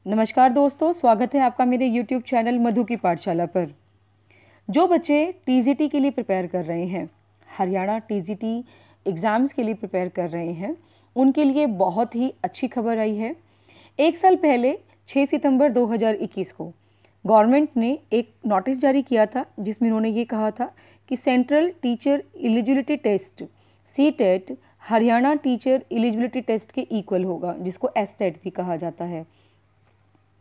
नमस्कार दोस्तों, स्वागत है आपका मेरे YouTube चैनल मधु की पाठशाला पर। जो बच्चे टीजीटी के लिए प्रिपेयर कर रहे हैं, हरियाणा टीजीटी एग्ज़ाम्स के लिए प्रिपेयर कर रहे हैं, उनके लिए बहुत ही अच्छी खबर आई है। एक साल पहले 6 सितंबर 2021 को गवर्नमेंट ने एक नोटिस जारी किया था जिसमें उन्होंने ये कहा था कि central teacher eligibility test CTET Haryana teacher eligibility test के इक्वल होगा, जिसको एसटेट भी कहा जाता है।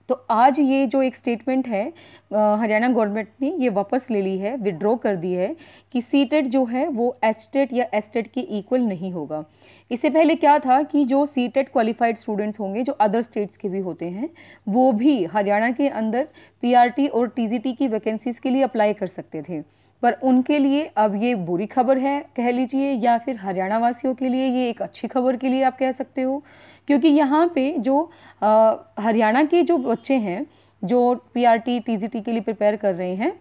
तो आज ये जो एक स्टेटमेंट है हरियाणा गवर्नमेंट ने ये वापस ले ली है, विड्रॉ कर दी है कि सीटेट जो है वो एचटेट या एसटेट के इक्वल नहीं होगा। इससे पहले क्या था कि जो सीटेट क्वालिफाइड स्टूडेंट्स होंगे, जो अदर स्टेट्स के भी होते हैं, वो भी हरियाणा के अंदर पीआरटी और टीजीटी की वैकेंसीज़ के लिए अप्लाई कर सकते थे। पर उनके लिए अब ये बुरी खबर है कह लीजिए, या फिर हरियाणा वासियों के लिए ये एक अच्छी खबर के लिए आप कह सकते हो, क्योंकि यहाँ पे जो हरियाणा के जो बच्चे हैं जो पीआरटी टीजीटी के लिए प्रिपेयर कर रहे हैं,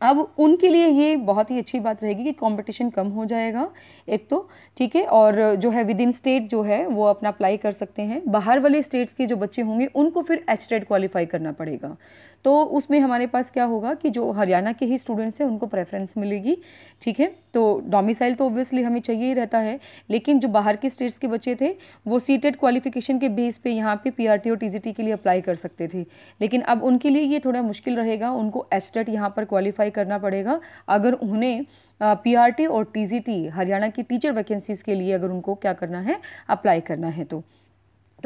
अब उनके लिए ये बहुत ही अच्छी बात रहेगी कि कंपटीशन कम हो जाएगा एक तो, ठीक है। और जो है विद इन स्टेट जो है वो अपना अप्लाई कर सकते हैं। बाहर वाले स्टेट्स के जो बच्चे होंगे उनको फिर एचटेट क्वालिफाई करना पड़ेगा। तो उसमें हमारे पास क्या होगा कि जो हरियाणा के ही स्टूडेंट्स हैं उनको प्रेफरेंस मिलेगी, ठीक है। तो डोमिसाइल तो ऑब्वियसली हमें चाहिए ही रहता है, लेकिन जो बाहर के स्टेट्स के बच्चे थे वो सीटेट क्वालिफिकेशन के बेस पे यहाँ पे पीआरटी और टीजीटी के लिए अप्लाई कर सकते थे। लेकिन अब उनके लिए ये थोड़ा मुश्किल रहेगा, उनको एचटेट यहाँ पर क्वालिफाई करना पड़ेगा अगर उन्हें पीआरटी और टीजीटी हरियाणा की टीचर वैकेंसीज के लिए अगर उनको क्या करना है, अप्लाई करना है। तो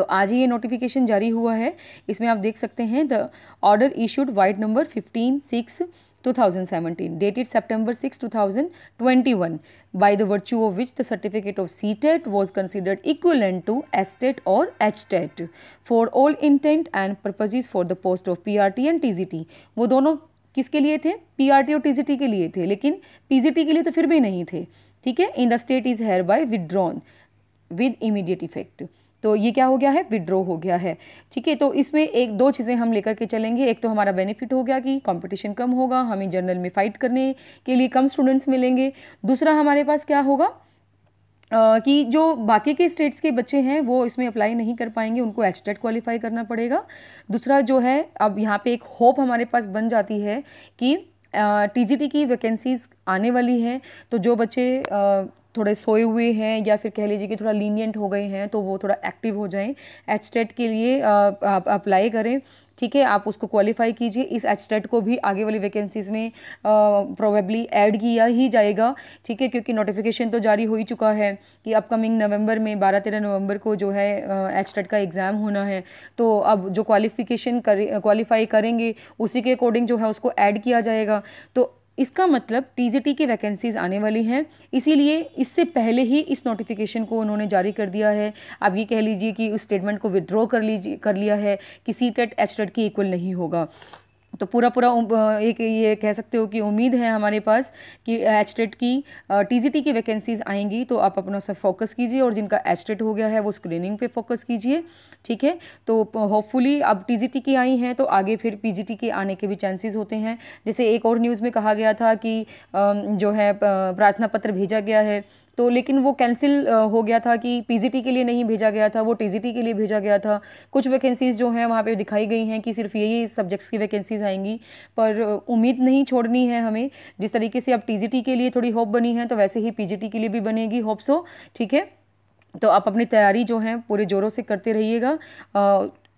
आज ही ये नोटिफिकेशन जारी हुआ है। इसमें आप देख सकते हैं the order issued wide number 15/6/2017 dated September 6, 2021 by the virtue of which the certificate of CTET was considered equivalent to STET or HTET for all intent and purposes for the post of PRT and TGT। वो दोनों किसके लिए थे? PRT और TGT के लिए थे, लेकिन पीजीटी के लिए तो फिर भी नहीं थे, ठीक है। In the state is hereby withdrawn with immediate effect. तो ये क्या हो गया है? विड्रॉ हो गया है, ठीक है। तो इसमें एक दो चीज़ें हम लेकर के चलेंगे। एक तो हमारा बेनिफिट हो गया कि कंपटीशन कम होगा, हमें जनरल में फाइट करने के लिए कम स्टूडेंट्स मिलेंगे। दूसरा हमारे पास क्या होगा कि जो बाकी के स्टेट्स के बच्चे हैं वो इसमें अप्लाई नहीं कर पाएंगे, उनको एचटेट क्वालिफाई करना पड़ेगा। दूसरा जो है, अब यहाँ पे एक होप हमारे पास बन जाती है कि टीजीटी की वैकेंसीज आने वाली हैं, तो जो बच्चे थोड़े सोए हुए हैं या फिर कह लीजिए कि थोड़ा लीनियंट हो गए हैं, तो वो थोड़ा एक्टिव हो जाएं, एचटेट के लिए आप अप्लाई करें, ठीक है। आप उसको क्वालिफाई कीजिए। इस एचटेट को भी आगे वाली वैकेंसीज में प्रोबेबली ऐड किया ही जाएगा, ठीक है, क्योंकि नोटिफिकेशन तो जारी हो ही चुका है कि अपकमिंग नवंबर में 12-13 नवंबर को जो है एचटेट का एग्ज़ाम होना है। तो अब जो क्वालिफाई करेंगे उसी के अकॉर्डिंग जो है उसको ऐड किया जाएगा। तो इसका मतलब टीजीटी की वैकेंसीज आने वाली हैं, इसीलिए इससे पहले ही इस नोटिफिकेशन को उन्होंने जारी कर दिया है। अब ये कह लीजिए कि उस स्टेटमेंट को विड्रॉ कर लिया है कि सीटेट एचटेट की इक्वल नहीं होगा। तो पूरा एक ये कह सकते हो कि उम्मीद है हमारे पास कि एचटेट की टीजीटी की वैकेंसीज आएंगी, तो आप अपना सब फोकस कीजिए, और जिनका एचटेट हो गया है वो स्क्रीनिंग पे फोकस कीजिए, ठीक है। तो होपफुली अब टीजीटी की आई हैं तो आगे फिर पीजीटी के आने के भी चांसेस होते हैं। जैसे एक और न्यूज़ में कहा गया था कि जो है प्रार्थना पत्र भेजा गया है, तो लेकिन वो कैंसिल हो गया था कि पीजीटी के लिए नहीं भेजा गया था, वो टीजीटी के लिए भेजा गया था। कुछ वैकेंसीज़ जो हैं वहाँ पे दिखाई गई हैं कि सिर्फ यही सब्जेक्ट्स की वैकेंसीज़ आएंगी, पर उम्मीद नहीं छोड़नी है हमें। जिस तरीके से अब टीजीटी के लिए थोड़ी होप बनी है, तो वैसे ही पीजीटी के लिए भी बनेगी, होप सो, ठीक है। तो आप अपनी तैयारी जो है पूरे ज़ोरों से करते रहिएगा।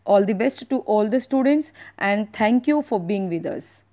All the best to all the students and thank you for being with us.